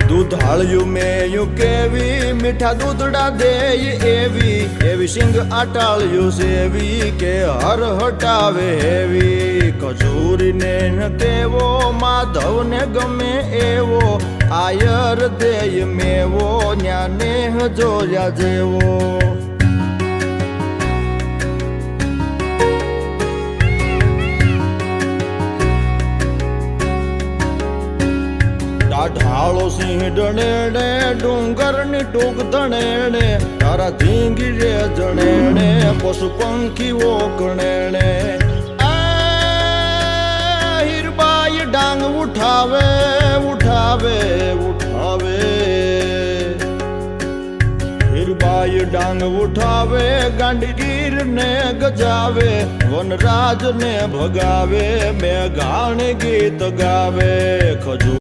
દૂધાળ્યું મેયું કેવી મીઠા દૂધડા દેય એવી સિંગ આટાળ્યું સેવી કે હર હટાવે હેવી કચૂરીને ન કેવો માધવને ગમે એવો આયર દેય મેવો ન્યાને જોયા જેવો ઢાળો સિંહ ડણેણે ડુંગરની ટૂંક ધણેણે તારા ધીંગી રે જણેણે પશુ પંખીઓ કણેણે હીરબાઈ ડાંગ ઉઠાવે ઉઠાવે ઉઠાવે હીરબાઈ ડાંગ ઉઠાવે ગાંડીગીર ને ગજાવે વનરાજ ને ભગાવે મેઘાણ ગીત ગાવે ખજૂર